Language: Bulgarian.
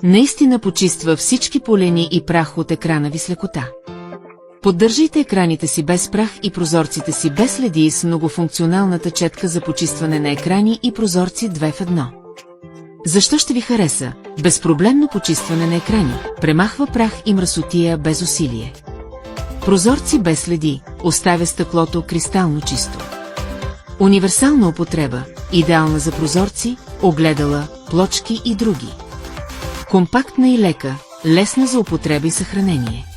Наистина почиства всички полени и прах от екрана ви с лекота. Поддържайте екраните си без прах и прозорците си без следи с многофункционалната четка за почистване на екрани и прозорци 2 в 1. Защо ще ви хареса? Безпроблемно почистване на екрани, премахва прах и мръсотия без усилие. Прозорци без следи, оставя стъклото кристално чисто. Универсална употреба, идеална за прозорци, огледала, плочки и други. Компактна и лека, лесна за употреба и съхранение.